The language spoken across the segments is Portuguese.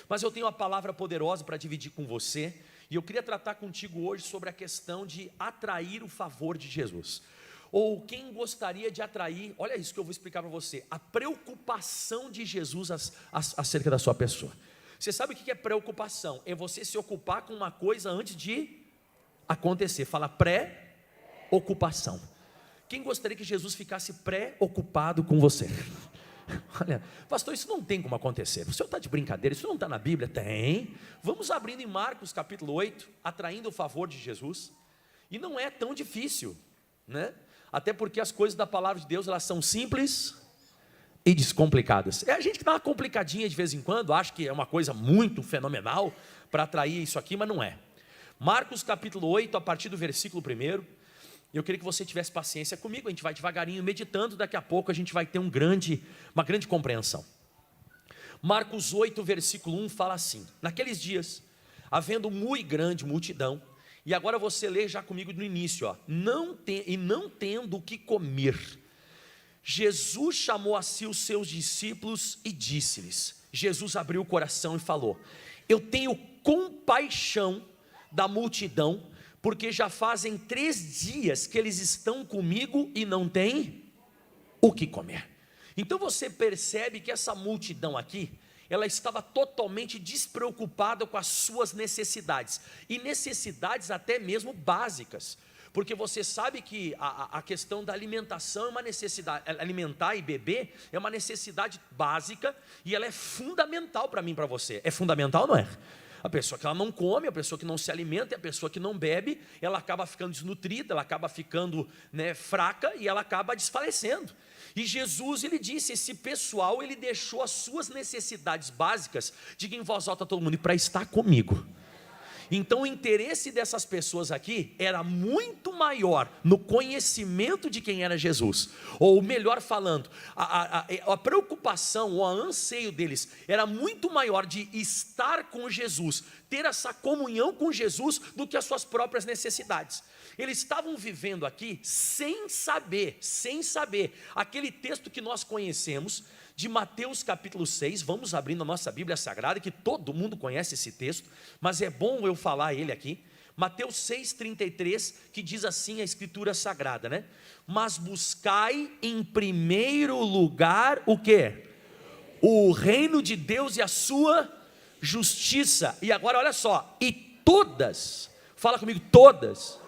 Mas eu tenho uma palavra poderosa para dividir com você, e eu queria tratar contigo hoje sobre a questão de atrair o favor de Jesus. Ou quem gostaria de atrair, olha isso que eu vou explicar para você, a preocupação de Jesus acerca da sua pessoa. Você sabe o que é preocupação? É você se ocupar com uma coisa antes de acontecer. Fala pré-ocupação. Quem gostaria que Jesus ficasse preocupado com você? Olha, pastor, isso não tem como acontecer. O senhor está de brincadeira, isso não está na Bíblia? Tem. Vamos abrindo em Marcos capítulo 8, atraindo o favor de Jesus. E não é tão difícil, né? Até porque as coisas da palavra de Deus, elas são simples e descomplicadas. É a gente que dá uma complicadinha de vez em quando, acha que é uma coisa muito fenomenal para atrair isso aqui, mas não é. Marcos capítulo 8, a partir do versículo 1, eu queria que você tivesse paciência comigo, a gente vai devagarinho meditando, daqui a pouco a gente vai ter uma grande compreensão. Marcos 8, versículo 1 fala assim: naqueles dias, havendo muito grande multidão, e agora você lê já comigo no início, ó, não tendo o que comer, Jesus chamou a si os seus discípulos e disse-lhes, Jesus abriu o coração e falou: eu tenho compaixão da multidão, porque já fazem 3 dias que eles estão comigo e não têm o que comer. Então você percebe que essa multidão aqui, ela estava totalmente despreocupada com as suas necessidades, e necessidades até mesmo básicas, porque você sabe que a questão da alimentação é uma necessidade, alimentar e beber é uma necessidade básica, e ela é fundamental para mim e para você. É fundamental, não é? A pessoa que ela não come, a pessoa que não se alimenta, a pessoa que não bebe, ela acaba ficando desnutrida, ela acaba ficando, fraca, e ela acaba desfalecendo. E Jesus, ele disse, esse pessoal, ele deixou as suas necessidades básicas, diga em voz alta todo mundo, para estar comigo. Então o interesse dessas pessoas aqui era muito maior no conhecimento de quem era Jesus, ou melhor falando, a preocupação, o anseio deles era muito maior de estar com Jesus, ter essa comunhão com Jesus, do que as suas próprias necessidades. Eles estavam vivendo aqui sem saber, aquele texto que nós conhecemos, de Mateus capítulo 6, vamos abrindo a nossa Bíblia Sagrada, que todo mundo conhece esse texto, mas é bom eu falar ele aqui, Mateus 6,33, que diz assim a Escritura Sagrada, né? Mas buscai em primeiro lugar o quê? O reino de Deus e a sua justiça. E agora olha só, e todas, fala comigo, todas,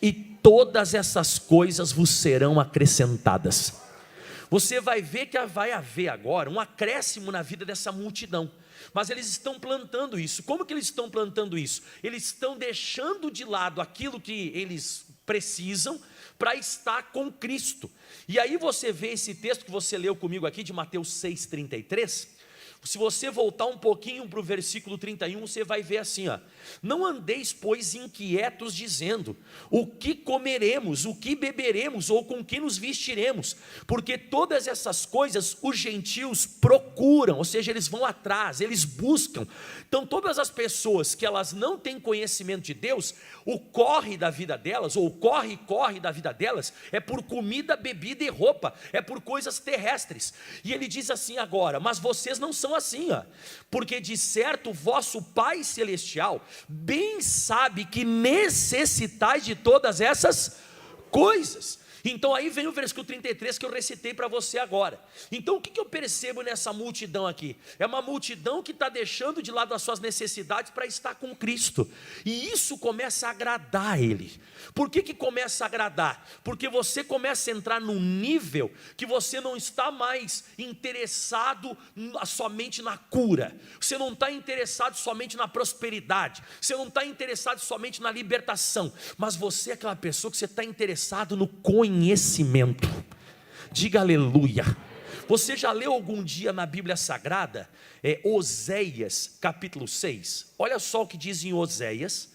e todas essas coisas vos serão acrescentadas. Você vai ver que vai haver agora um acréscimo na vida dessa multidão, mas eles estão plantando isso. Como que eles estão plantando isso? Eles estão deixando de lado aquilo que eles precisam para estar com Cristo. E aí você vê esse texto que você leu comigo aqui de Mateus 6,33, se você voltar um pouquinho para o versículo 31, você vai ver assim, ó: não andeis, pois, inquietos, dizendo, o que comeremos, o que beberemos, ou com que nos vestiremos, porque todas essas coisas os gentios procuram, ou seja, eles vão atrás, eles buscam. Então todas as pessoas que elas não têm conhecimento de Deus, o corre da vida delas, ou o corre da vida delas, é por comida, bebida e roupa, é por coisas terrestres. E ele diz assim agora: mas vocês não são assim, ó, porque de certo vosso Pai Celestial bem sabe que necessitais de todas essas coisas. Então aí vem o versículo 33 que eu recitei para você agora. Então o que eu percebo nessa multidão aqui? É uma multidão que está deixando de lado as suas necessidades para estar com Cristo, e isso começa a agradar a Ele. Por que começa a agradar? Porque você começa a entrar num nível que você não está mais interessado somente na cura, você não está interessado somente na prosperidade, você não está interessado somente na libertação, mas você é aquela pessoa que você está interessado no conhecimento. Diga aleluia. Você já leu algum dia na Bíblia Sagrada Oséias capítulo 6? Olha só o que diz em Oséias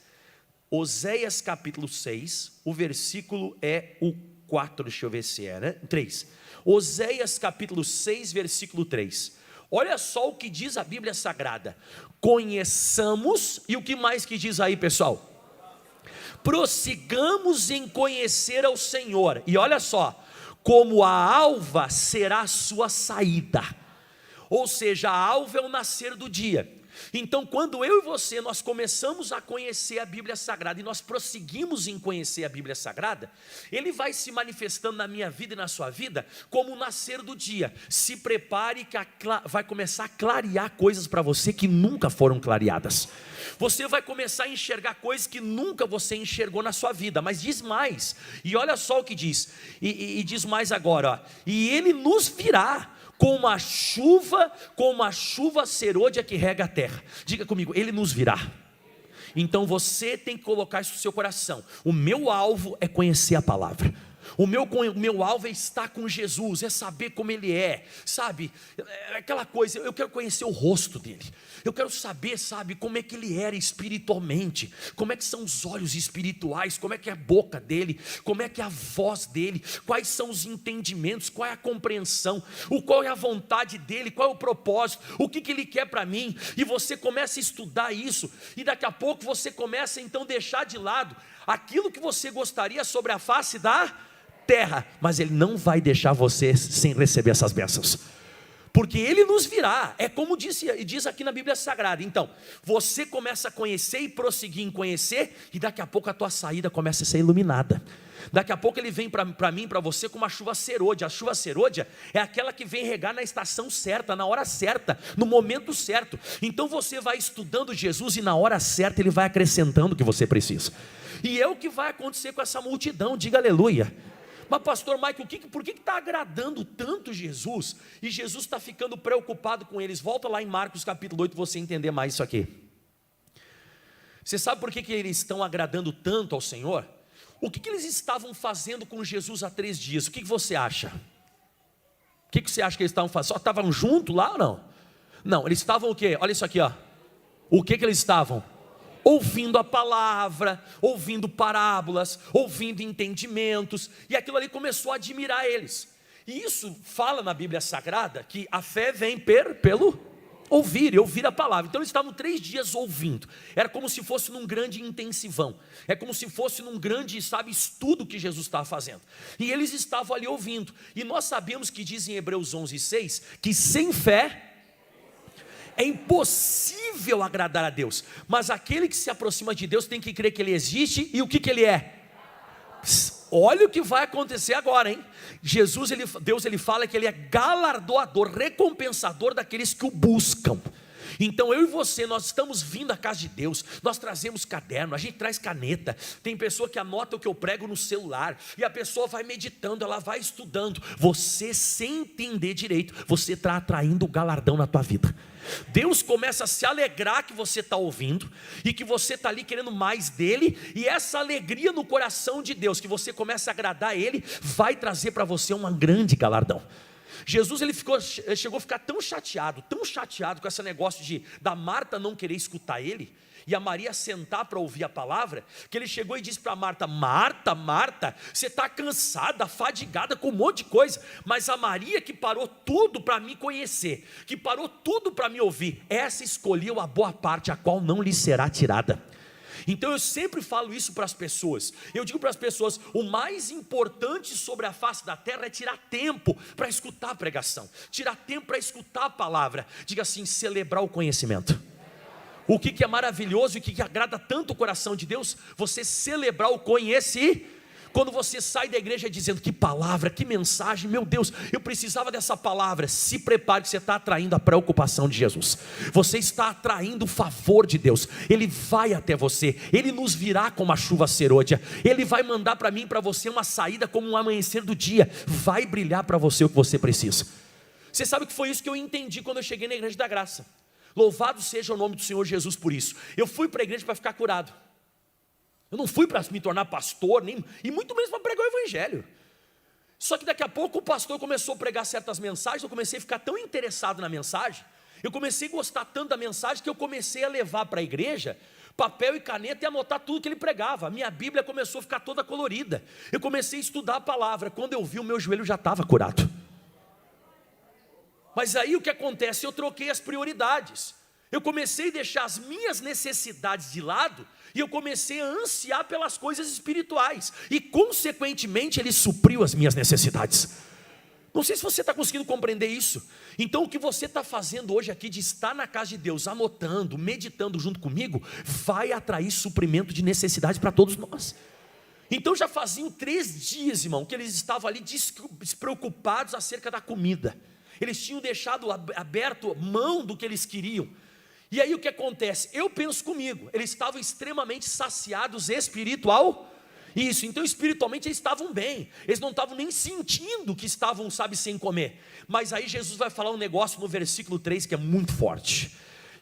capítulo 6, o versículo é o 4, deixa eu ver se é, né? 3. Oséias capítulo 6, versículo 3. Olha só o que diz a Bíblia Sagrada: conheçamos, e o que mais que diz aí, pessoal? Prossigamos em conhecer ao Senhor. E olha só, como a alva será a sua saída. Ou seja, a alva é o nascer do dia. Então, quando eu e você, nós começamos a conhecer a Bíblia Sagrada, e nós prosseguimos em conhecer a Bíblia Sagrada, ele vai se manifestando na minha vida e na sua vida, como o nascer do dia. Se prepare que vai começar a clarear coisas para você que nunca foram clareadas. Você vai começar a enxergar coisas que nunca você enxergou na sua vida. Mas diz mais, e olha só o que diz, e diz mais agora, ó, e ele nos virá como a chuva serôdia que rega a terra. Diga comigo, ele nos virá. Então você tem que colocar isso no seu coração. O meu alvo é conhecer a palavra. O meu alvo é estar com Jesus, é saber como Ele é, sabe, aquela coisa, eu quero conhecer o rosto dEle, eu quero saber, sabe, como é que Ele era espiritualmente, como é que são os olhos espirituais, como é que é a boca dEle, como é que é a voz dEle, quais são os entendimentos, qual é a compreensão, qual é a vontade dEle, qual é o propósito, o que Ele quer para mim, e você começa a estudar isso, e daqui a pouco você começa então a deixar de lado aquilo que você gostaria sobre a face da terra, mas Ele não vai deixar você sem receber essas bênçãos, porque Ele nos virá, é como diz aqui na Bíblia Sagrada. Então, você começa a conhecer e prosseguir em conhecer, e daqui a pouco a tua saída começa a ser iluminada. Daqui a pouco Ele vem para mim, para você, com uma chuva serôdia. A chuva serôdia é aquela que vem regar na estação certa, na hora certa, no momento certo. Então você vai estudando Jesus, e na hora certa Ele vai acrescentando o que você precisa, e é o que vai acontecer com essa multidão. Diga aleluia. Mas pastor Michael, por que está agradando tanto Jesus, e Jesus está ficando preocupado com eles? Volta lá em Marcos capítulo 8, você entender mais isso aqui. Você sabe por que eles estão agradando tanto ao Senhor? O que eles estavam fazendo com Jesus há 3 dias? O que você acha? O que você acha que eles estavam fazendo? Só estavam juntos lá ou não? Não, eles estavam o quê? Olha isso aqui, ó. O que eles estavam? Ouvindo a palavra, ouvindo parábolas, ouvindo entendimentos, e aquilo ali começou a admirar eles. E isso fala na Bíblia Sagrada que a fé vem pelo ouvir, e ouvir a palavra. Então eles estavam 3 dias ouvindo, era como se fosse num grande intensivão, é como se fosse num grande, sabe, estudo que Jesus estava fazendo, e eles estavam ali ouvindo. E nós sabemos que diz em Hebreus 11:6, que sem fé é impossível agradar a Deus, mas aquele que se aproxima de Deus tem que crer que Ele existe, e o que Ele é? Olha o que vai acontecer agora, hein? Deus fala que Ele é galardoador, recompensador daqueles que o buscam. Então eu e você, nós estamos vindo à casa de Deus, nós trazemos caderno, a gente traz caneta, tem pessoa que anota o que eu prego no celular, e a pessoa vai meditando, ela vai estudando. Você, sem entender direito, você está atraindo o galardão na tua vida. Deus começa a se alegrar que você está ouvindo, e que você está ali querendo mais dEle, e essa alegria no coração de Deus, que você começa a agradar a Ele, vai trazer para você um grande galardão. Jesus chegou a ficar tão chateado com esse negócio da Marta não querer escutar Ele, e a Maria sentar para ouvir a palavra, que Ele chegou e disse para Marta: Marta, Marta, você está cansada, fadigada com um monte de coisa, mas a Maria que parou tudo para me conhecer, que parou tudo para me ouvir, essa escolheu a boa parte, a qual não lhe será tirada. Então eu sempre falo isso para as pessoas, eu digo para as pessoas: o mais importante sobre a face da terra é tirar tempo para escutar a pregação, tirar tempo para escutar a palavra. Diga assim: celebrar o conhecimento. O que é maravilhoso e o que agrada tanto o coração de Deus? Você celebrar o conhecimento. Quando você sai da igreja dizendo: que palavra, que mensagem, meu Deus, eu precisava dessa palavra. Se prepare, que você está atraindo a preocupação de Jesus, você está atraindo o favor de Deus. Ele vai até você, Ele nos virá como a chuva serôdia, Ele vai mandar para mim e para você uma saída como um amanhecer do dia, vai brilhar para você o que você precisa. Você sabe que foi isso que eu entendi quando eu cheguei na Igreja da Graça. Louvado seja o nome do Senhor Jesus por isso. Eu fui para a igreja para ficar curado, eu não fui para me tornar pastor, e muito menos para pregar o evangelho. Só que daqui a pouco o pastor começou a pregar certas mensagens, eu comecei a ficar tão interessado na mensagem, eu comecei a gostar tanto da mensagem, que eu comecei a levar para a igreja papel e caneta e anotar tudo que ele pregava. A minha Bíblia começou a ficar toda colorida, eu comecei a estudar a palavra. Quando eu vi, o meu joelho já estava curado. Mas aí o que acontece? Eu troquei as prioridades, eu comecei a deixar as minhas necessidades de lado, e eu comecei a ansiar pelas coisas espirituais, e consequentemente Ele supriu as minhas necessidades. Não sei se você está conseguindo compreender isso. Então o que você está fazendo hoje aqui, de estar na casa de Deus, anotando, meditando junto comigo, vai atrair suprimento de necessidade para todos nós. Então já faziam 3 dias, irmão, que eles estavam ali despreocupados acerca da comida. Eles tinham deixado aberto mão do que eles queriam. E aí o que acontece? Eu penso comigo, eles estavam extremamente saciados Isso, então espiritualmente eles estavam bem, eles não estavam nem sentindo que estavam, sem comer. Mas aí Jesus vai falar um negócio no versículo 3 que é muito forte.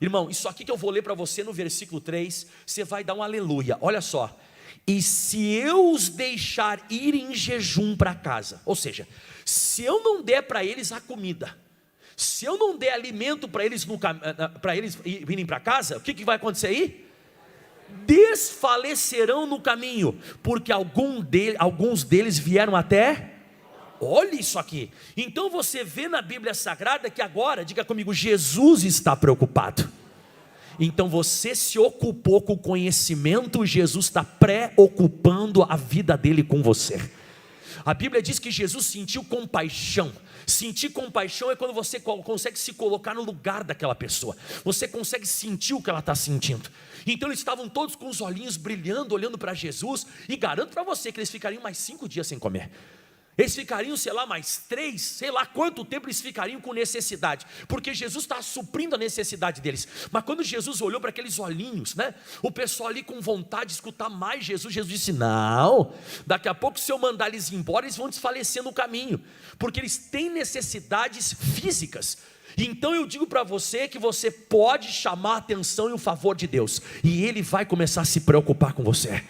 Irmão, isso aqui que eu vou ler para você no versículo 3, você vai dar um aleluia, olha só. E se eu os deixar ir em jejum para casa, ou seja, se eu não der para eles a comida, se eu não der alimento para eles virem para casa, o que vai acontecer aí? Desfalecerão no caminho, porque alguns deles vieram até. Olha isso aqui. Então você vê na Bíblia Sagrada que agora, diga comigo, Jesus está preocupado. Então você se ocupou com o conhecimento, Jesus está preocupando a vida dele com você. A Bíblia diz que Jesus sentiu compaixão. Sentir compaixão é quando você consegue se colocar no lugar daquela pessoa. Você consegue sentir o que ela está sentindo. Então eles estavam todos com os olhinhos brilhando, olhando para Jesus. E garanto para você que eles ficariam mais 5 dias sem comer. Eles ficariam, mais 3, sei lá quanto tempo eles ficariam com necessidade, porque Jesus está suprindo a necessidade deles. Mas quando Jesus olhou para aqueles olhinhos, o pessoal ali com vontade de escutar mais Jesus disse, não, daqui a pouco se eu mandar eles embora, eles vão desfalecer no caminho, porque eles têm necessidades físicas. Então eu digo para você que você pode chamar a atenção e o favor de Deus, e Ele vai começar a se preocupar com você.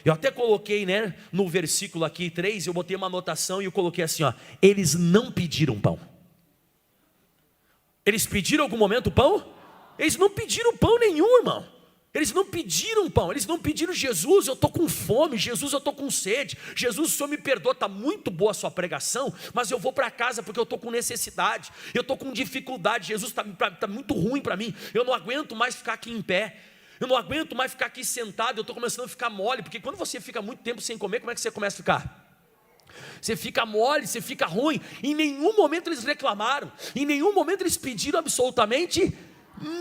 Eu até coloquei, no versículo aqui 3, eu botei uma anotação e eu coloquei assim, eles não pediram pão. Eles pediram em algum momento pão? Eles não pediram pão nenhum, irmão. Eles não pediram pão, eles não pediram, Jesus, eu estou com fome, Jesus, eu estou com sede, Jesus, o Senhor me perdoa, está muito boa a sua pregação, mas eu vou para casa porque eu estou com necessidade, eu estou com dificuldade, Jesus, está muito ruim para mim, eu não aguento mais ficar aqui em pé. Eu não aguento mais ficar aqui sentado, eu estou começando a ficar mole, porque quando você fica muito tempo sem comer, como é que você começa a ficar? Você fica mole, você fica ruim. Em nenhum momento eles reclamaram, em nenhum momento eles pediram absolutamente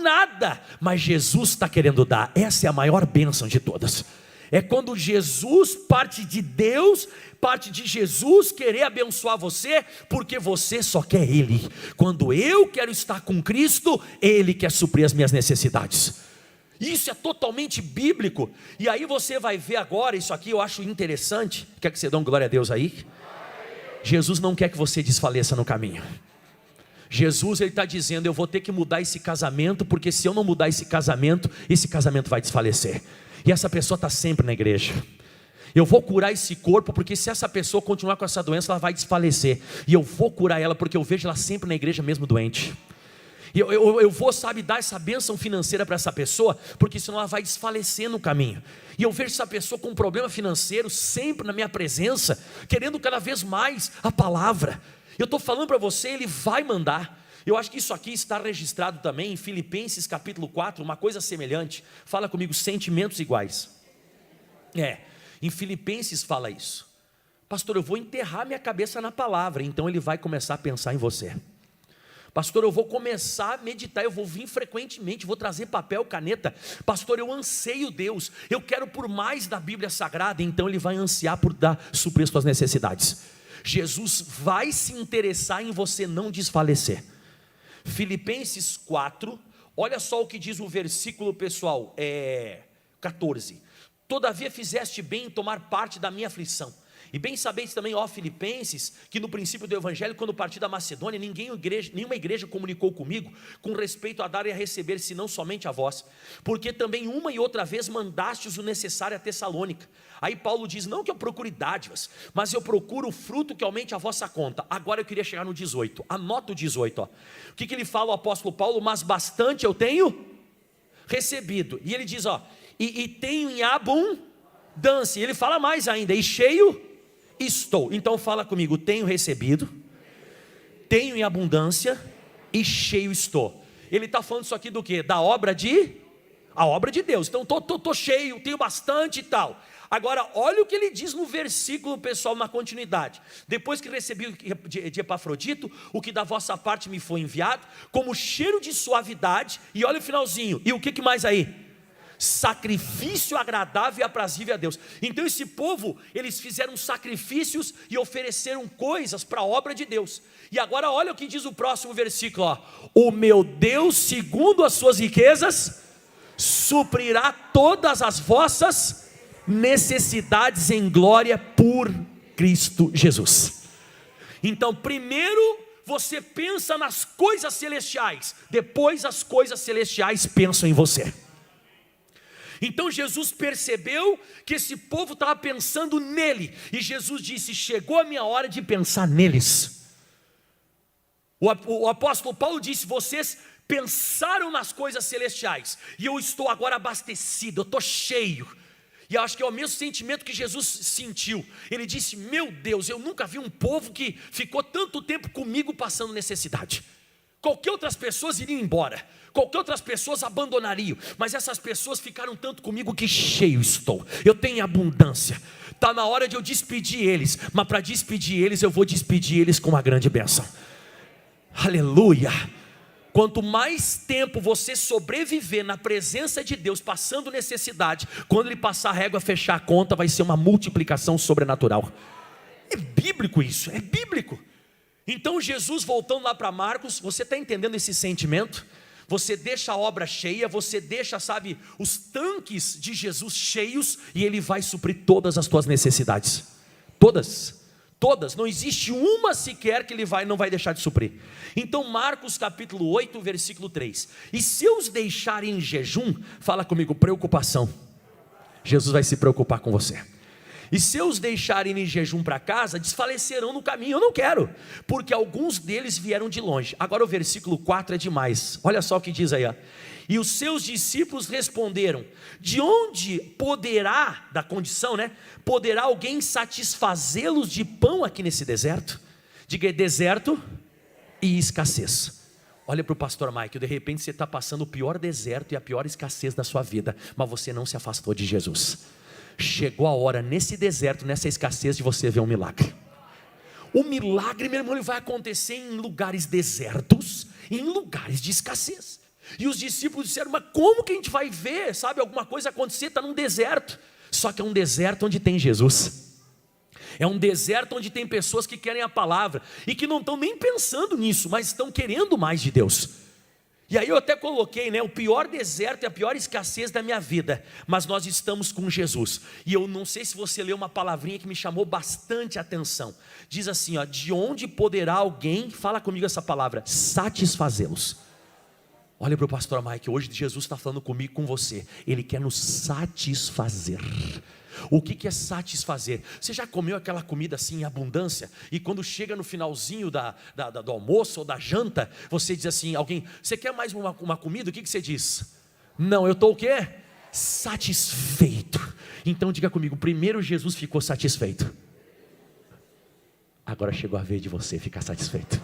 nada, mas Jesus está querendo dar. Essa é a maior bênção de todas. É quando Jesus parte de Deus, parte de Jesus querer abençoar você, porque você só quer Ele. Quando eu quero estar com Cristo, Ele quer suprir as minhas necessidades. Isso é totalmente bíblico. E aí você vai ver agora, isso aqui eu acho interessante. Quer que você dê um glória a Deus aí? Jesus não quer que você desfaleça no caminho. Jesus, Ele está dizendo, eu vou ter que mudar esse casamento, porque se eu não mudar esse casamento vai desfalecer. E essa pessoa está sempre na igreja. Eu vou curar esse corpo, porque se essa pessoa continuar com essa doença, ela vai desfalecer. E eu vou curar ela, porque eu vejo ela sempre na igreja mesmo doente. Eu vou, dar essa bênção financeira para essa pessoa, porque senão ela vai desfalecer no caminho. E eu vejo essa pessoa com um problema financeiro, sempre na minha presença, querendo cada vez mais a palavra. Eu estou falando para você, Ele vai mandar. Eu acho que isso aqui está registrado também em Filipenses capítulo 4, uma coisa semelhante. Fala comigo, sentimentos iguais. Em Filipenses fala isso. Pastor, eu vou enterrar minha cabeça na palavra, então Ele vai começar a pensar em você. Pastor, eu vou começar a meditar, eu vou vir frequentemente, vou trazer papel, caneta. Pastor, eu anseio Deus, eu quero por mais da Bíblia Sagrada, então Ele vai ansiar por suprir as suas necessidades. Jesus vai se interessar em você não desfalecer. Filipenses 4, olha só o que diz o versículo, pessoal, 14. Todavia fizeste bem em tomar parte da minha aflição. E bem sabeis também, ó Filipenses, que no princípio do Evangelho, quando parti da Macedônia, nenhuma igreja comunicou comigo com respeito a dar e a receber, senão somente a vós, porque também uma e outra vez mandastes o necessário a Tessalônica. Aí Paulo diz, não que eu procure dádivas, mas eu procuro o fruto que aumente a vossa conta. Agora eu queria chegar no 18, anota o 18, O que ele fala, o apóstolo Paulo? Mas bastante eu tenho recebido, e ele diz, e tenho em abundância, e ele fala mais ainda, e cheio estou. Então fala comigo, tenho recebido, tenho em abundância e cheio estou. Ele está falando isso aqui do que? Da obra de A obra de Deus. Então estou cheio, tenho bastante e tal. Agora, olha o que ele diz no versículo, pessoal, na continuidade. Depois que recebi de Epafrodito, o que da vossa parte me foi enviado, como cheiro de suavidade, e olha o finalzinho, e o que mais aí? Sacrifício agradável e aprazível a Deus. Então esse povo, eles fizeram sacrifícios e ofereceram coisas para a obra de Deus. E agora olha o que diz o próximo versículo, ó. O meu Deus, segundo as suas riquezas, suprirá todas as vossas necessidades em glória por Cristo Jesus. Então primeiro você pensa nas coisas celestiais, depois as coisas celestiais pensam em você. Então Jesus percebeu que esse povo estava pensando nele, e Jesus disse: chegou a minha hora de pensar neles. O apóstolo Paulo disse: vocês pensaram nas coisas celestiais, e eu estou agora abastecido, eu estou cheio. E eu acho que é o mesmo sentimento que Jesus sentiu. Ele disse: meu Deus, eu nunca vi um povo que ficou tanto tempo comigo passando necessidade. Qualquer outras pessoas iriam embora, qualquer outras pessoas abandonariam, mas essas pessoas ficaram tanto comigo que cheio estou, eu tenho abundância. Está na hora de eu despedir eles, mas para despedir eles, eu vou despedir eles com uma grande bênção. Aleluia! Quanto mais tempo você sobreviver na presença de Deus, passando necessidade, quando Ele passar a régua, fechar a conta, vai ser uma multiplicação sobrenatural. É bíblico isso, é bíblico. Então Jesus, voltando lá para Marcos, você está entendendo esse sentimento? Você deixa a obra cheia, você deixa, sabe, os tanques de Jesus cheios, e Ele vai suprir todas as tuas necessidades. Todas. Não existe uma sequer que Ele não vai deixar de suprir. Então Marcos capítulo 8, versículo 3. E se eu os deixarem em jejum, fala comigo, preocupação. Jesus vai se preocupar com você. E se eu os deixarem em jejum para casa, desfalecerão no caminho. Eu não quero, porque alguns deles vieram de longe. Agora o versículo 4 é demais. Olha só o que diz aí, ó. E os seus discípulos responderam: de onde poderá, da condição, né? Poderá alguém satisfazê-los de pão aqui nesse deserto? Diga: deserto e escassez. Olha para o pastor Mike, de repente você está passando o pior deserto e a pior escassez da sua vida, mas você não se afastou de Jesus. Chegou a hora, nesse deserto, nessa escassez, de você ver um milagre. O milagre, meu irmão, ele vai acontecer em lugares desertos, em lugares de escassez. E os discípulos disseram: mas como que a gente vai ver, sabe, alguma coisa acontecer? Está num deserto. Só que é um deserto onde tem Jesus. É um deserto onde tem pessoas que querem a palavra e que não estão nem pensando nisso, mas estão querendo mais de Deus. E aí eu até coloquei, né, o pior deserto e a pior escassez da minha vida, mas nós estamos com Jesus. E eu não sei se você leu uma palavrinha que me chamou bastante atenção. Diz assim, ó: de onde poderá alguém, fala comigo essa palavra, satisfazê-los? Olha para o pastor Mike, hoje Jesus está falando comigo, com você. Ele quer nos satisfazer. O que é satisfazer? Você já comeu aquela comida assim em abundância, e quando chega no finalzinho do almoço ou da janta, você diz assim, alguém: você quer mais uma comida? O que você diz? Não, eu estou o quê? Satisfeito. Então diga comigo, primeiro Jesus ficou satisfeito, agora chegou a vez de você ficar satisfeito.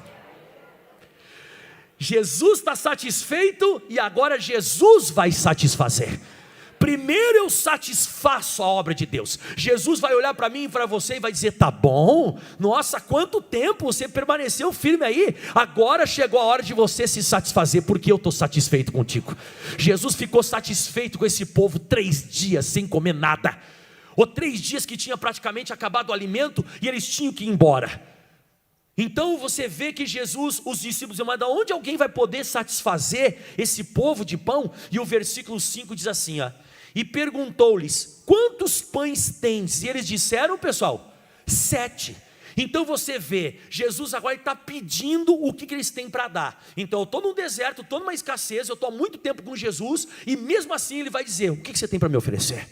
Jesus está satisfeito e agora Jesus vai satisfazer. Primeiro eu satisfaço a obra de Deus. Jesus vai olhar para mim e para você e vai dizer: tá bom, nossa, quanto tempo você permaneceu firme aí, agora chegou a hora de você se satisfazer, porque eu estou satisfeito contigo. Jesus ficou satisfeito com esse povo 3 dias sem comer nada, ou 3 dias que tinha praticamente acabado o alimento e eles tinham que ir embora. Então você vê que Jesus, os discípulos dizem: mas de onde alguém vai poder satisfazer esse povo de pão? E o versículo 5 diz assim, ó: e perguntou-lhes: quantos pães tens? E eles disseram, pessoal, 7. Então você vê, Jesus agora está pedindo o que eles têm para dar. Então eu estou num deserto, estou numa escassez, eu estou há muito tempo com Jesus, e mesmo assim ele vai dizer: o que você tem para me oferecer?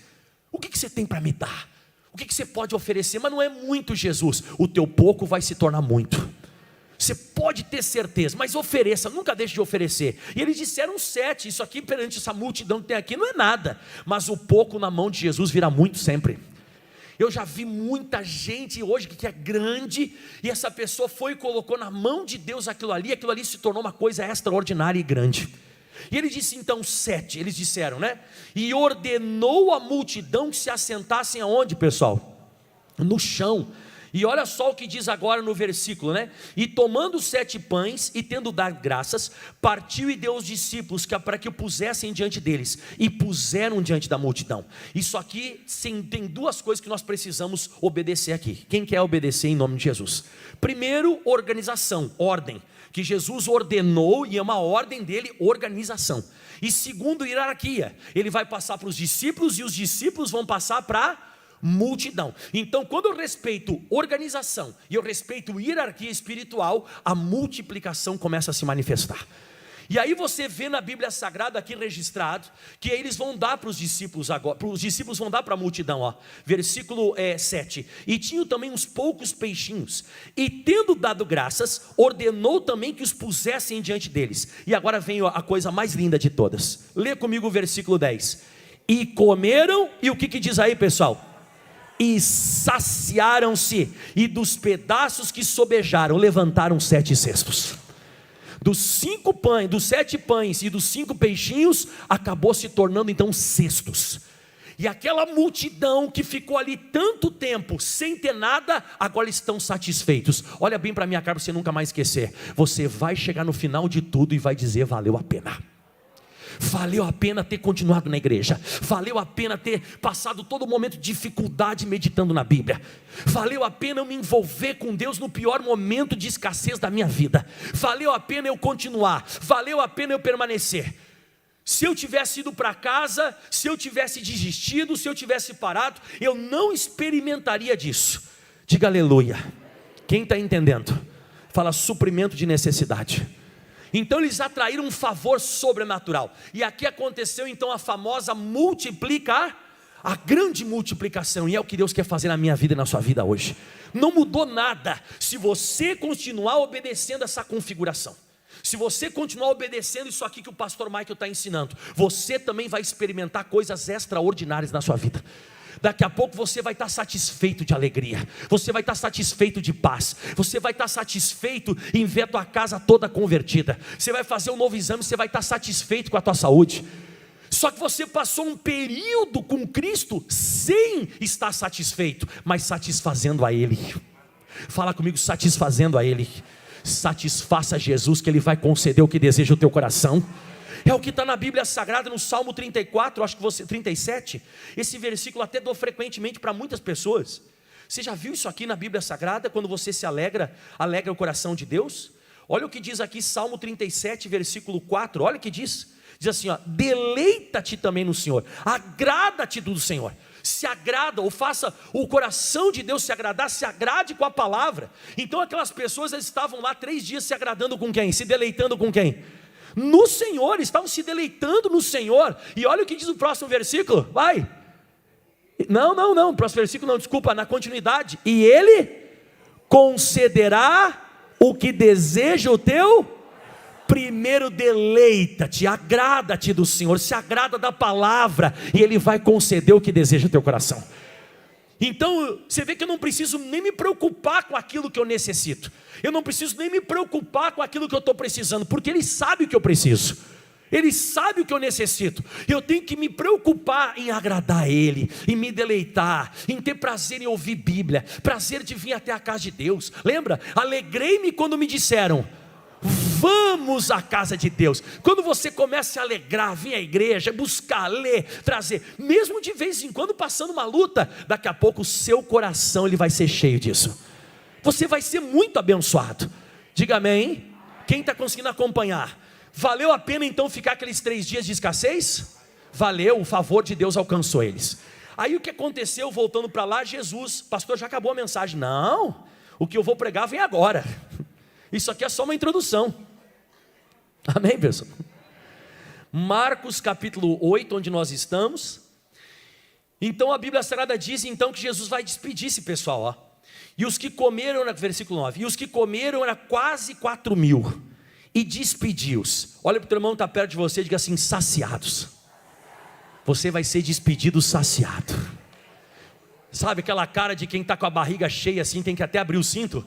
O que você tem para me dar? O que você pode oferecer? Mas não é muito, Jesus. O teu pouco vai se tornar muito. Você pode ter certeza, mas ofereça, nunca deixe de oferecer. E eles disseram 7, isso aqui perante essa multidão que tem aqui não é nada, mas o pouco na mão de Jesus vira muito sempre. Eu já vi muita gente hoje que é grande, e essa pessoa foi e colocou na mão de Deus aquilo ali se tornou uma coisa extraordinária e grande. E ele disse então 7, eles disseram, né? E ordenou a multidão que se assentassem aonde, pessoal? No chão. E olha só o que diz agora no versículo, né? E tomando 7 pães e tendo dado graças, partiu e deu aos discípulos para que o pusessem diante deles, e puseram diante da multidão. Isso aqui tem 2 coisas que nós precisamos obedecer aqui. Quem quer obedecer em nome de Jesus? Primeiro, organização, ordem, que Jesus ordenou, e é uma ordem dele, organização. E segundo, hierarquia, ele vai passar para os discípulos, e os discípulos vão passar para multidão. Então, quando eu respeito organização e eu respeito hierarquia espiritual, a multiplicação começa a se manifestar. E aí você vê na Bíblia Sagrada aqui registrado que eles vão dar para os discípulos agora, os discípulos vão dar para a multidão, ó, versículo 7. E tinham também uns poucos peixinhos, e tendo dado graças, ordenou também que os pusessem diante deles. E agora vem a coisa mais linda de todas. Lê comigo o versículo 10. E comeram, e o que diz aí, pessoal? E saciaram-se, e dos pedaços que sobejaram, levantaram 7 cestos. Dos 7 pães e dos 5 peixinhos, acabou se tornando então cestos. E aquela multidão que ficou ali tanto tempo sem ter nada, agora estão satisfeitos. Olha bem para a minha cara para você nunca mais esquecer. Você vai chegar no final de tudo e vai dizer: valeu a pena. Valeu a pena ter continuado na igreja, valeu a pena ter passado todo momento de dificuldade meditando na Bíblia, valeu a pena eu me envolver com Deus no pior momento de escassez da minha vida, valeu a pena eu continuar, valeu a pena eu permanecer. Se eu tivesse ido para casa, se eu tivesse desistido, se eu tivesse parado, eu não experimentaria disso. Diga aleluia. Quem está entendendo? Fala suprimento de necessidade. Então eles atraíram um favor sobrenatural, e aqui aconteceu então a famosa a grande multiplicação, e é o que Deus quer fazer na minha vida e na sua vida hoje. Não mudou nada se você continuar obedecendo essa configuração. Se você continuar obedecendo isso aqui que o pastor Michael está ensinando, você também vai experimentar coisas extraordinárias na sua vida. Daqui a pouco você vai estar satisfeito de alegria, você vai estar satisfeito de paz, você vai estar satisfeito em ver a tua casa toda convertida, você vai fazer um novo exame, você vai estar satisfeito com a tua saúde. Só que você passou um período com Cristo sem estar satisfeito, mas satisfazendo a Ele. Fala comigo, satisfazendo a Ele. Satisfaça Jesus, que Ele vai conceder o que deseja o teu coração. É o que está na Bíblia Sagrada, no Salmo 34, acho que 37. Esse versículo até dou frequentemente para muitas pessoas. Você já viu isso aqui na Bíblia Sagrada? Quando você se alegra o coração de Deus? Olha o que diz aqui, Salmo 37, versículo 4. Olha o que diz. Diz assim, ó: deleita-te também no Senhor, agrada-te do Senhor. Se agrada, ou faça o coração de Deus se agradar, se agrade com a palavra. Então aquelas pessoas, eles estavam lá 3 dias se agradando com quem? Se deleitando com quem? No Senhor, estavam se deleitando no Senhor. E olha o que diz o próximo versículo, vai. Não, próximo versículo não, desculpa, na continuidade. E Ele concederá o que deseja o teu. Primeiro deleita-te, agrada-te do Senhor, se agrada da palavra, e Ele vai conceder o que deseja o teu coração. Então, você vê que eu não preciso nem me preocupar com aquilo que eu necessito, eu não preciso nem me preocupar com aquilo que eu estou precisando, porque Ele sabe o que eu preciso, Ele sabe o que eu necessito. Eu tenho que me preocupar em agradar a Ele, em me deleitar, em ter prazer em ouvir Bíblia, prazer de vir até a casa de Deus. Lembra? Alegrei-me quando me disseram: vamos à casa de Deus. Quando você começa a se alegrar, vir à igreja, buscar, ler, trazer, mesmo de vez em quando passando uma luta, daqui a pouco o seu coração ele vai ser cheio disso. Você vai ser muito abençoado. Diga amém. Quem está conseguindo acompanhar? Valeu a pena então ficar aqueles 3 dias de escassez? Valeu, o favor de Deus alcançou eles. Aí o que aconteceu, voltando para lá, Jesus, pastor, já acabou a mensagem. Não, o que eu vou pregar vem agora. Isso aqui é só uma introdução. Amém, pessoal? Marcos capítulo 8, onde nós estamos. Então a Bíblia Sagrada diz então que Jesus vai despedir esse pessoal, ó. E os que comeram, versículo 9, e os que comeram era quase 4.000, e despediu-os. Olha para o teu irmão que está perto de você e diga assim: saciados. Você vai ser despedido saciado. Sabe aquela cara de quem está com a barriga cheia assim, tem que até abrir o cinto?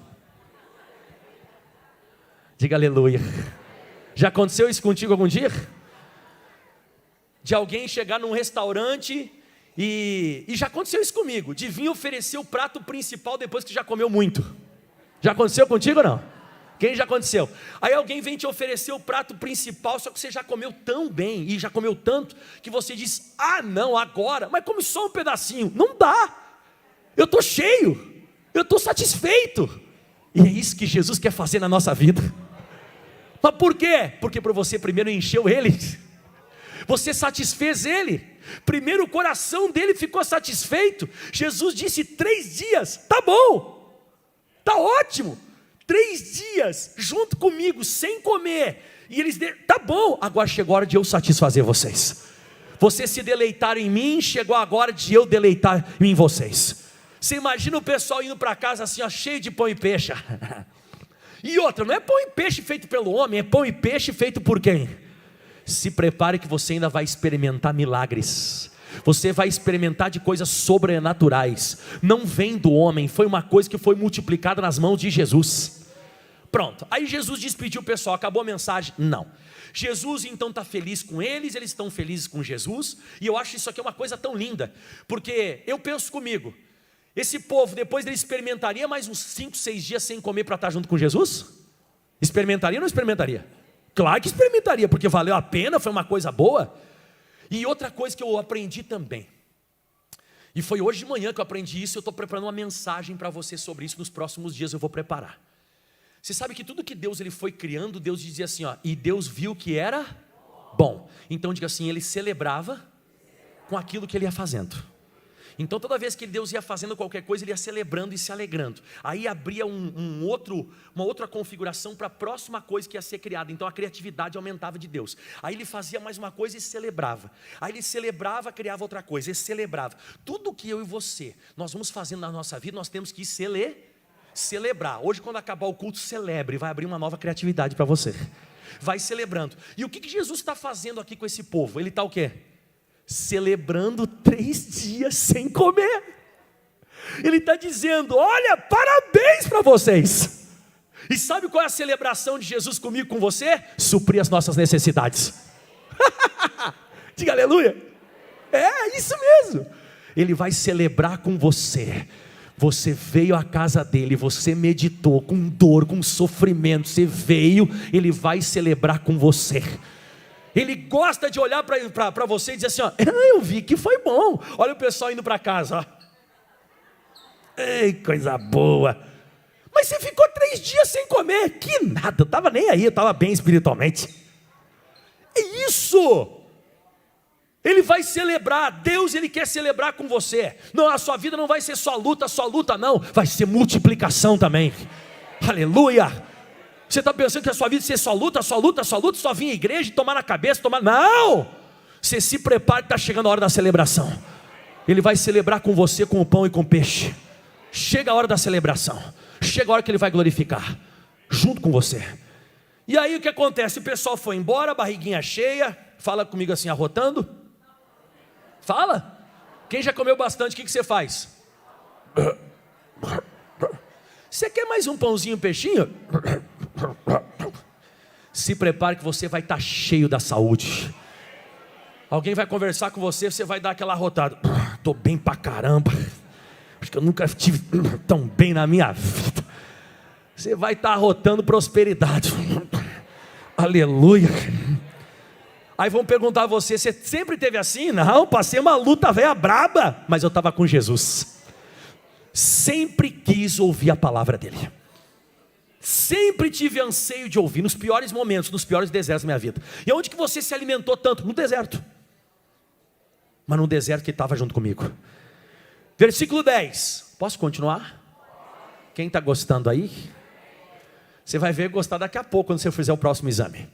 Diga aleluia. Já aconteceu isso contigo algum dia? de alguém chegar num restaurante e já aconteceu isso comigo, de vir oferecer o prato principal depois que já comeu muito. Já aconteceu contigo ou não? Quem já aconteceu? Aí alguém vem te oferecer o prato principal, só que você já comeu tão bem e já comeu tanto que você diz: ah não, agora, mas come só um pedacinho. Não dá, eu estou cheio, eu estou satisfeito. E é isso que Jesus quer fazer na nossa vida. Mas por quê? Porque para você primeiro encheu ele, você satisfez ele, primeiro o coração dele ficou satisfeito. Jesus disse: 3 dias, tá bom, tá ótimo, 3 dias junto comigo, sem comer, e eles, tá bom, agora chegou a hora de eu satisfazer vocês. Vocês se deleitaram em mim, chegou agora de eu deleitar em vocês. Você imagina o pessoal indo para casa assim, ó, cheio de pão e peixe. E outra, não é pão e peixe feito pelo homem, é pão e peixe feito por quem? Se prepare que você ainda vai experimentar milagres. Você vai experimentar de coisas sobrenaturais. Não vem do homem, foi uma coisa que foi multiplicada nas mãos de Jesus. Pronto, aí Jesus despediu o pessoal, acabou a mensagem? Não. Jesus então está feliz com eles estão felizes com Jesus. E eu acho isso aqui uma coisa tão linda, porque eu penso comigo, esse povo depois ele experimentaria mais uns 5, 6 dias sem comer para estar junto com Jesus? Experimentaria ou não experimentaria? Claro que experimentaria, porque valeu a pena, foi uma coisa boa. E outra coisa que eu aprendi também, e foi hoje de manhã que eu aprendi isso, eu estou preparando uma mensagem para você sobre isso, nos próximos dias eu vou preparar. Você sabe que tudo que Deus ele foi criando, Deus dizia assim, ó, e Deus viu que era bom. Então diga assim, ele celebrava com aquilo que ele ia fazendo. Então toda vez que Deus ia fazendo qualquer coisa, ele ia celebrando e se alegrando. Aí abria uma outra configuração para a próxima coisa que ia ser criada. Então a criatividade aumentava de Deus. Aí ele fazia mais uma coisa e celebrava. Aí ele celebrava, criava outra coisa e celebrava. Tudo que eu e você, nós vamos fazendo na nossa vida, nós temos que celebrar. Hoje quando acabar o culto, celebre, vai abrir uma nova criatividade para você. Vai celebrando. E o que Jesus está fazendo aqui com esse povo? Ele está o quê? Celebrando 3 dias sem comer. Ele está dizendo, olha, parabéns para vocês. E sabe qual é a celebração de Jesus comigo, com você? Suprir as nossas necessidades. Diga aleluia. É isso mesmo. Ele vai celebrar com você. Você veio à casa dele, você meditou com dor, com sofrimento, você veio, ele vai celebrar com você. Ele gosta de olhar para você e dizer assim, ó, eu vi que foi bom. Olha o pessoal indo para casa, ó. Ei, coisa boa. Mas você ficou 3 dias sem comer. Que nada, eu estava nem aí, eu estava bem espiritualmente. É isso. Ele vai celebrar, Deus ele quer celebrar com você. Não, a sua vida não vai ser só luta não. Vai ser multiplicação também. Aleluia. Você está pensando que a sua vida vai ser só luta, só vir à igreja e tomar na cabeça, não! Você se prepara que está chegando a hora da celebração. Ele vai celebrar com você com o pão e com o peixe. Chega a hora da celebração. Chega a hora que ele vai glorificar, junto com você. E aí o que acontece? O pessoal foi embora, barriguinha cheia. Fala comigo assim, arrotando. Fala. Quem já comeu bastante, o que você faz? Você quer mais um pãozinho, um peixinho? Se prepare que você vai estar cheio da saúde. Alguém vai conversar com você, você vai dar aquela arrotada. Estou bem pra caramba. Acho que eu nunca estive tão bem na minha vida. Você vai estar arrotando prosperidade. Aleluia. Aí vão perguntar a você, você sempre teve assim? Não, passei uma luta velha braba, mas eu estava com Jesus. Sempre quis ouvir a palavra dele. Sempre tive anseio de ouvir, nos piores momentos, nos piores desertos da minha vida. E onde que você se alimentou tanto? No deserto. Mas no deserto que estava junto comigo. Versículo 10. Posso continuar? Quem está gostando aí? Você vai ver gostar daqui a pouco, quando você fizer o próximo exame.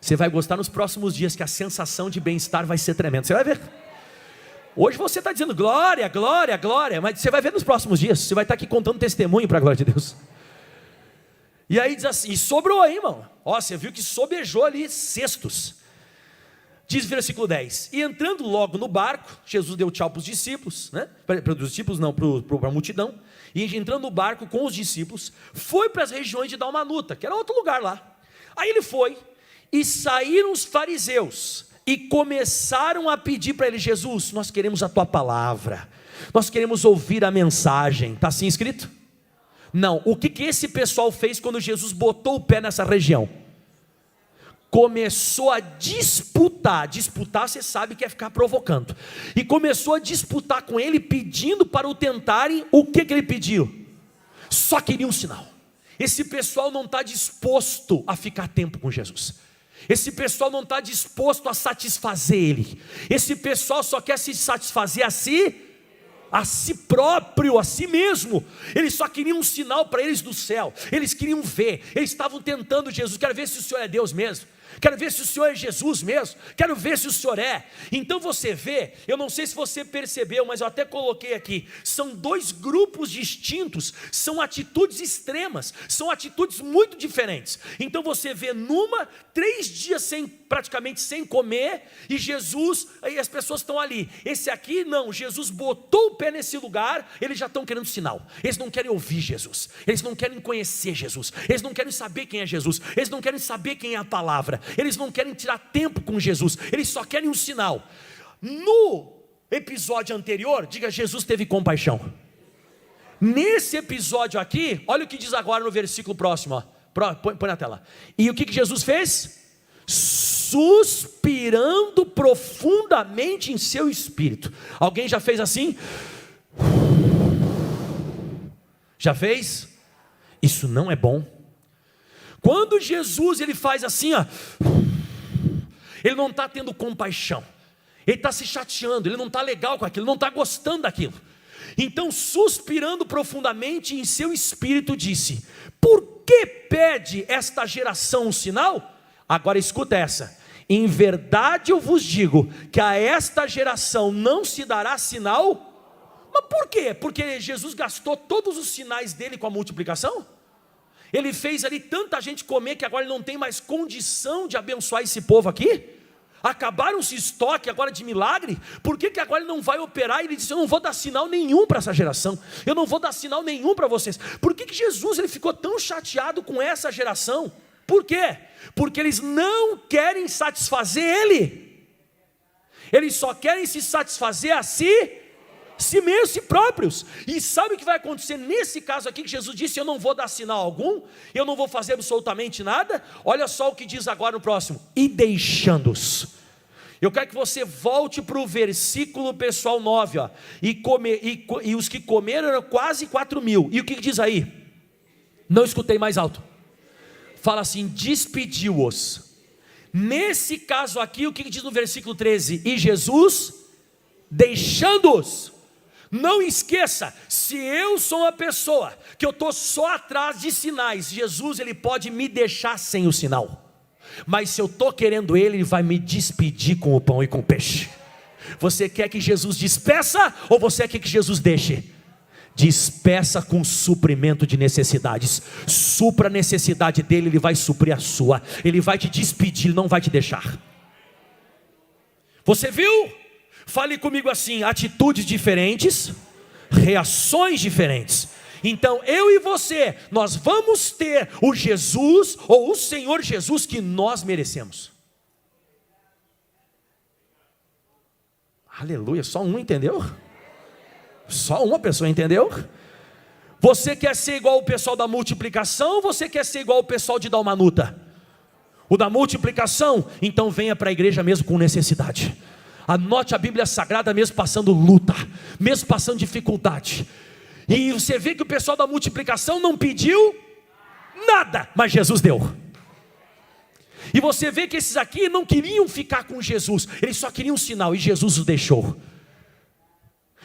Você vai gostar nos próximos dias, que a sensação de bem-estar vai ser tremenda. Você vai ver. Hoje você está dizendo glória, glória, glória, mas você vai ver nos próximos dias. Você vai estar aqui contando testemunho para a glória de Deus. E aí diz assim, e sobrou aí, irmão. Ó, você viu que sobejou ali cestos. Diz versículo 10. E entrando logo no barco, Jesus deu tchau para os discípulos, né? Para os discípulos não, para a multidão. E entrando no barco com os discípulos, foi para as regiões de Dalmanuta, que era outro lugar lá. Aí ele foi, e saíram os fariseus e começaram a pedir para ele: Jesus, nós queremos a tua palavra, nós queremos ouvir a mensagem. Está assim escrito? Não. O que esse pessoal fez quando Jesus botou o pé nessa região? Começou a disputar. Disputar, você sabe que é ficar provocando. E começou a disputar com ele, pedindo para o tentarem. O que ele pediu? Só queria um sinal. Esse pessoal não está disposto a ficar tempo com Jesus. Esse pessoal não está disposto a satisfazer ele. Esse pessoal só quer se satisfazer a si próprio, a si mesmo. Eles só queriam um sinal para eles do céu. Eles queriam ver. Eles estavam tentando Jesus. Quero ver se o Senhor é Deus mesmo. Quero ver se o Senhor é Jesus mesmo. Quero ver se o Senhor é. Então você vê, eu não sei se você percebeu, mas eu até coloquei aqui, são dois grupos distintos, são atitudes extremas, são atitudes muito diferentes. Então você vê numa, 3 dias praticamente sem comer, e Jesus, aí as pessoas estão ali. Esse aqui não, Jesus botou o pé nesse lugar, eles já estão querendo sinal. Eles não querem ouvir Jesus, eles não querem conhecer Jesus, eles não querem saber quem é Jesus, eles não querem saber quem é a palavra, eles não querem tirar tempo com Jesus, eles só querem um sinal. No episódio anterior, diga: Jesus teve compaixão. Nesse episódio aqui, olha o que diz agora no versículo próximo, ó. Põe na tela. E o que Jesus fez? Suspirando profundamente em seu espírito. Alguém já fez assim? Já fez? Isso não é bom. Quando Jesus ele faz assim, ó, ele não está tendo compaixão, ele está se chateando, ele não está legal com aquilo, não está gostando daquilo. Então, suspirando profundamente em seu espírito, disse: por que pede esta geração um sinal? Agora escuta essa: em verdade eu vos digo que a esta geração não se dará sinal. Mas por quê? Porque Jesus gastou todos os sinais dele com a multiplicação? Ele fez ali tanta gente comer que agora ele não tem mais condição de abençoar esse povo aqui? Acabaram-se estoque agora de milagre? Por que agora ele não vai operar? Ele disse: eu não vou dar sinal nenhum para essa geração, eu não vou dar sinal nenhum para vocês. Por que Jesus ele ficou tão chateado com essa geração? Por quê? Porque eles não querem satisfazer ele, eles só querem se satisfazer a si mesmos, si próprios. E sabe o que vai acontecer nesse caso aqui, que Jesus disse: eu não vou dar sinal algum, eu não vou fazer absolutamente nada? Olha só o que diz agora no próximo: e deixando-os. Eu quero que você volte para o versículo pessoal 9, ó. E os que comeram eram quase 4.000. E o que diz aí? Não escutei mais alto. Fala assim: despediu-os. Nesse caso aqui, o que diz no versículo 13? E Jesus, deixando-os. Não esqueça, se eu sou uma pessoa que eu estou só atrás de sinais, Jesus ele pode me deixar sem o sinal, mas se eu estou querendo ele vai me despedir com o pão e com o peixe. Você quer que Jesus despeça ou você quer que Jesus deixe? Despeça com suprimento de necessidades. Supra a necessidade dele, ele vai suprir a sua. Ele vai te despedir, ele não vai te deixar. Você viu? Fale comigo assim: atitudes diferentes, reações diferentes. Então eu e você, nós vamos ter o Jesus ou o Senhor Jesus que nós merecemos. Aleluia, só um entendeu? Só uma pessoa entendeu? Você quer ser igual o pessoal da multiplicação ou você quer ser igual o pessoal de Dalmanuta? O da multiplicação, então venha para a igreja mesmo com necessidade. Anote a Bíblia Sagrada mesmo passando luta, mesmo passando dificuldade. E você vê que o pessoal da multiplicação não pediu nada, mas Jesus deu. E você vê que esses aqui não queriam ficar com Jesus, eles só queriam um sinal, e Jesus os deixou.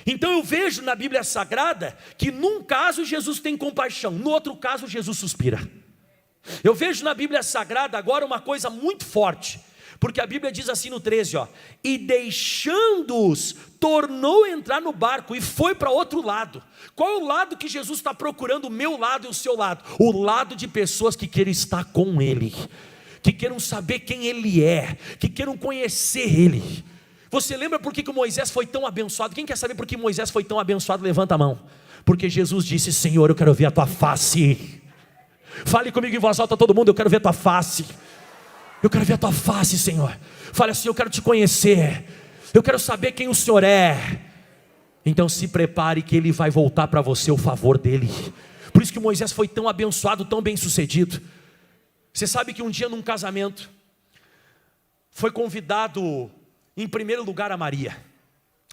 Então eu vejo na Bíblia Sagrada que num caso Jesus tem compaixão, no outro caso Jesus suspira. Eu vejo na Bíblia Sagrada agora uma coisa muito forte, porque a Bíblia diz assim no 13, ó: e deixando-os, tornou a entrar no barco e foi para outro lado. Qual é o lado que Jesus está procurando? O meu lado e o seu lado. O lado de pessoas que queiram estar com Ele, que queiram saber quem Ele é, que queiram conhecer Ele. Você lembra por que Moisés foi tão abençoado? Quem quer saber por que Moisés foi tão abençoado? Levanta a mão. Porque Jesus disse: Senhor, eu quero ver a tua face. Fale comigo em voz alta todo mundo: eu quero ver a tua face. Eu quero ver a tua face, Senhor. Fale assim: eu quero te conhecer, eu quero saber quem o Senhor é. Então se prepare, que Ele vai voltar para você o favor dEle. Por isso que Moisés foi tão abençoado, tão bem sucedido. Você sabe que um dia num casamento, foi convidado em primeiro lugar a Maria.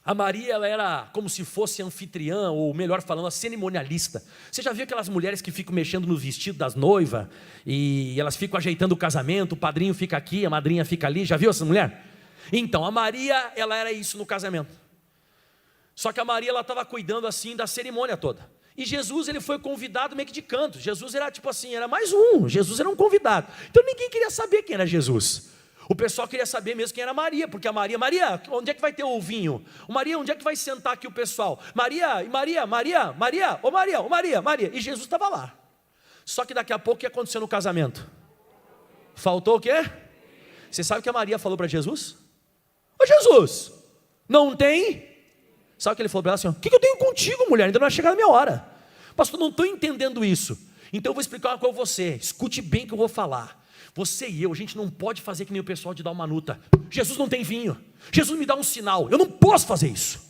A Maria, ela era como se fosse anfitriã, ou melhor falando, a cerimonialista. Você já viu aquelas mulheres que ficam mexendo no vestido das noivas, e elas ficam ajeitando o casamento, o padrinho fica aqui, a madrinha fica ali? Já viu essa mulher? Então, a Maria, ela era isso no casamento. Só que a Maria, ela estava cuidando assim da cerimônia toda. E Jesus, ele foi convidado meio que de canto. Jesus era tipo assim, era mais um. Jesus era um convidado. Então ninguém queria saber quem era Jesus. O pessoal queria saber mesmo quem era Maria, porque a Maria, onde é que vai ter o vinho? Maria, onde é que vai sentar aqui o pessoal? Maria. E Jesus estava lá. Só que daqui a pouco o que aconteceu no casamento? Faltou o quê? Você sabe o que a Maria falou para Jesus? Ô Jesus, não tem? Sabe o que ele falou para ela assim? O que eu tenho contigo, mulher? Ainda não é chegada a minha hora. Pastor, não estou entendendo isso. Então eu vou explicar uma coisa para você. Escute bem o que eu vou falar. Você e eu, a gente não pode fazer que nem o pessoal de Dalmanuta. Jesus não tem vinho. Jesus me dá um sinal. Eu não posso fazer isso.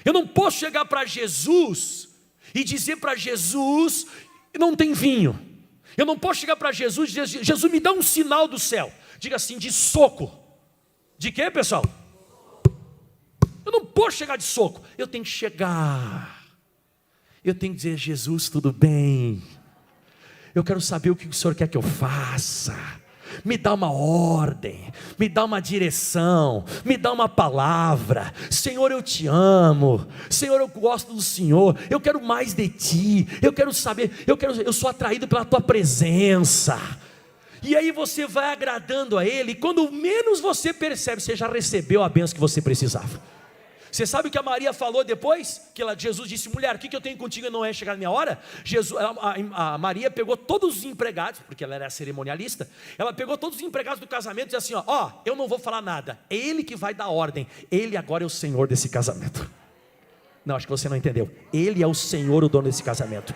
Eu não posso chegar para Jesus e dizer para Jesus: não tem vinho. Eu não posso chegar para Jesus e dizer: Jesus, me dá um sinal do céu. Diga assim, de soco. De quê, pessoal? Eu não posso chegar de soco. Eu tenho que chegar. Eu tenho que dizer: Jesus, tudo bem? Eu quero saber o que o Senhor quer que eu faça. Me dá uma ordem, me dá uma direção, me dá uma palavra. Senhor, eu te amo. Senhor, eu gosto do Senhor. Eu quero mais de Ti. Eu quero saber. Eu sou atraído pela Tua presença. E aí você vai agradando a Ele. E quando menos você percebe, você já recebeu a bênção que você precisava. Você sabe o que a Maria falou depois? Jesus disse: mulher, o que eu tenho contigo? Não é chegar a minha hora? A Maria pegou todos os empregados, porque ela era cerimonialista. Ela pegou todos os empregados do casamento e disse assim: ó, eu não vou falar nada, é Ele que vai dar ordem. Ele agora é o Senhor desse casamento. Não, acho que você não entendeu. Ele é o Senhor, o dono desse casamento.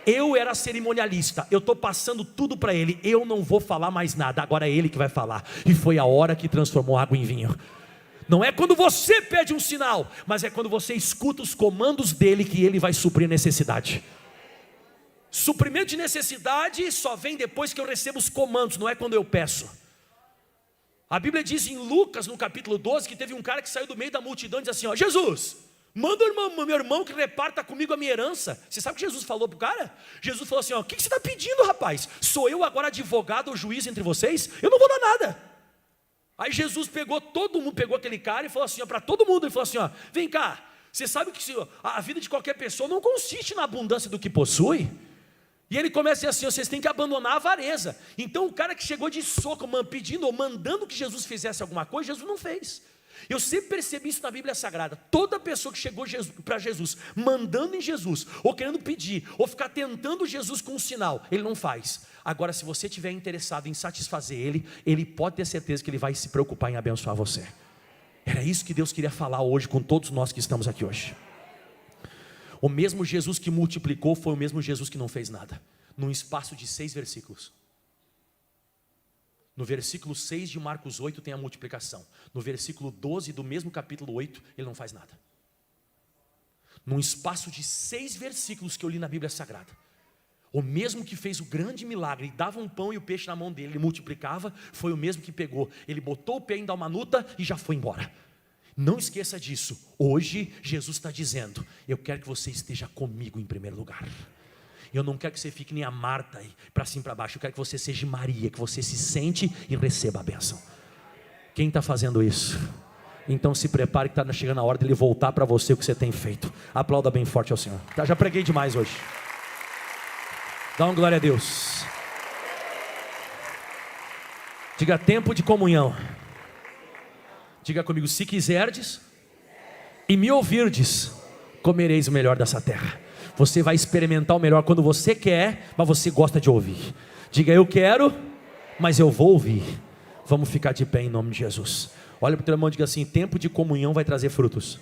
Eu era cerimonialista, eu estou passando tudo para Ele. Eu não vou falar mais nada, agora é Ele que vai falar. E foi a hora que transformou água em vinho. Não é quando você pede um sinal, mas é quando você escuta os comandos dEle, que Ele vai suprir a necessidade. Suprimento de necessidade só vem depois que eu recebo os comandos, não é quando eu peço. A Bíblia diz em Lucas, no capítulo 12, que teve um cara que saiu do meio da multidão e disse assim: ó, Jesus, manda o meu irmão que reparta comigo a minha herança. Você sabe o que Jesus falou para o cara? Jesus falou assim: ó, o que você está pedindo, rapaz? Sou eu agora advogado ou juiz entre vocês? Eu não vou dar nada. Aí Jesus pegou todo mundo, pegou aquele cara e falou assim, para todo mundo, ele falou assim: ó, vem cá, você sabe que a vida de qualquer pessoa não consiste na abundância do que possui? E ele começa assim: vocês têm que abandonar a avareza. Então o cara que chegou de soco, pedindo ou mandando que Jesus fizesse alguma coisa, Jesus não fez. Eu sempre percebi isso na Bíblia Sagrada. Toda pessoa que chegou para Jesus, mandando em Jesus, ou querendo pedir, ou ficar tentando Jesus com um sinal, Ele não faz. Agora, se você estiver interessado em satisfazer Ele, Ele pode ter certeza que Ele vai se preocupar em abençoar você. Era isso que Deus queria falar hoje com todos nós que estamos aqui hoje. O mesmo Jesus que multiplicou foi o mesmo Jesus que não fez nada, num espaço de 6 versículos. No versículo 6 de Marcos 8 tem a multiplicação. No versículo 12 do mesmo capítulo 8, Ele não faz nada. Num espaço de 6 versículos que eu li na Bíblia Sagrada, o mesmo que fez o grande milagre, e dava um pão e o peixe na mão dele, ele multiplicava, foi o mesmo que pegou, ele botou o pé em Dalmanuta e já foi embora. Não esqueça disso. Hoje Jesus está dizendo: eu quero que você esteja comigo em primeiro lugar. Eu não quero que você fique nem a Marta aí, para cima e para baixo. Eu quero que você seja Maria, que você se sente e receba a bênção. Quem está fazendo isso? Então se prepare, que está chegando a hora dele voltar para você o que você tem feito. Aplauda bem forte ao Senhor. Já preguei demais hoje. Dá uma glória a Deus. Diga: tempo de comunhão. Diga comigo: se quiserdes e me ouvirdes, comereis o melhor dessa terra. Você vai experimentar o melhor quando você quer, mas você gosta de ouvir. Diga: eu quero, mas eu vou ouvir. Vamos ficar de pé em nome de Jesus. Olha para o teu irmão e diga assim: tempo de comunhão vai trazer frutos.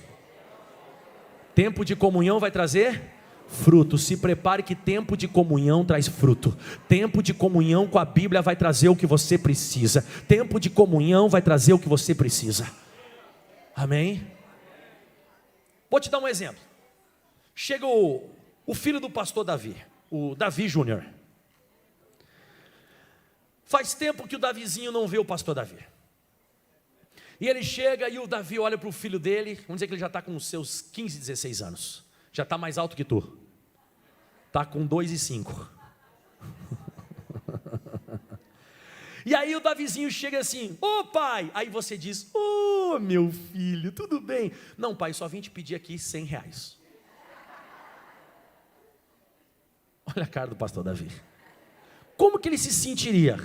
Tempo de comunhão vai trazer fruto. Se prepare que tempo de comunhão traz fruto. Tempo de comunhão com a Bíblia vai trazer o que você precisa. Tempo de comunhão vai trazer o que você precisa. Amém? Vou te dar um exemplo. Chega o filho do pastor Davi, o Davi Júnior. Faz tempo que o Davizinho não vê o pastor Davi. E ele chega e o Davi olha para o filho dele, vamos dizer que ele já está com os seus 15, 16 anos. Já está mais alto que tu. Está com 2,5. E aí o Davizinho chega assim: ô pai. Aí você diz: ô meu filho, tudo bem? Não pai, só vim te pedir aqui R$100. Olha a cara do pastor Davi. Como que ele se sentiria?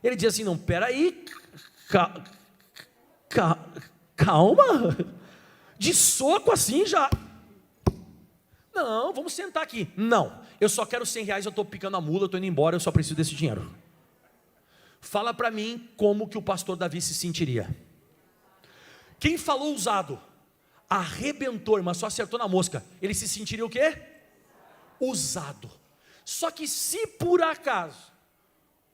Ele diz assim: não, peraí, calma, de soco assim já. Não, vamos sentar aqui. Não, eu só quero R$100, eu estou picando a mula, eu estou indo embora, eu só preciso desse dinheiro. Fala para mim como que o pastor Davi se sentiria. Quem falou usado, arrebentou, mas só acertou na mosca. Ele se sentiria o quê? Usado. Só que se por acaso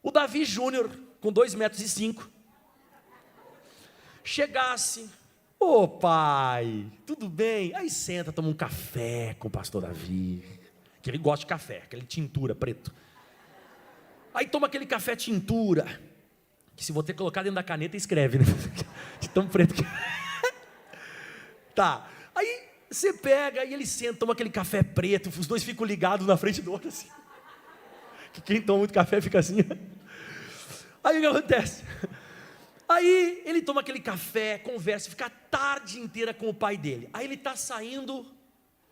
o Davi Júnior, com 2,5 metros, chegasse: ô pai, tudo bem? Aí senta, toma um café com o pastor Davi, que ele gosta de café, aquele tintura preto. Aí toma aquele café tintura, que se você colocar dentro da caneta escreve, né? De tão preto que... Tá, aí você pega e ele senta, toma aquele café preto, os dois ficam ligados na frente do outro assim. Que quem toma muito café fica assim. Aí o que acontece? Aí ele toma aquele café, conversa, fica a tarde inteira com o pai dele. Aí ele está saindo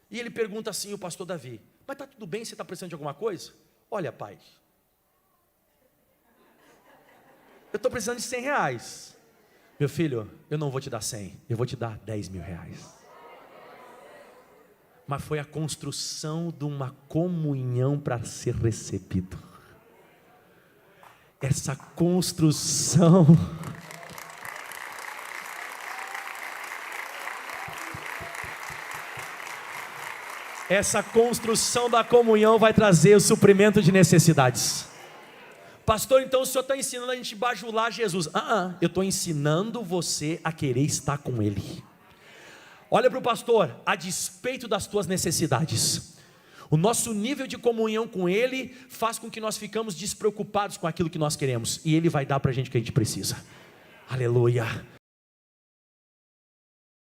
e ele pergunta assim, o pastor Davi: mas está tudo bem, você está precisando de alguma coisa? Olha pai, eu estou precisando de R$100. Meu filho, eu não vou te dar 100, eu vou te dar R$10.000. Mas foi a construção de uma comunhão para ser recebido. Essa construção... Essa construção da comunhão vai trazer o suprimento de necessidades. Pastor, então o senhor está ensinando a gente bajular Jesus. Eu estou ensinando você a querer estar com Ele. Olha para o pastor: a despeito das tuas necessidades, o nosso nível de comunhão com Ele faz com que nós ficamos despreocupados com aquilo que nós queremos, e Ele vai dar para a gente o que a gente precisa. Aleluia.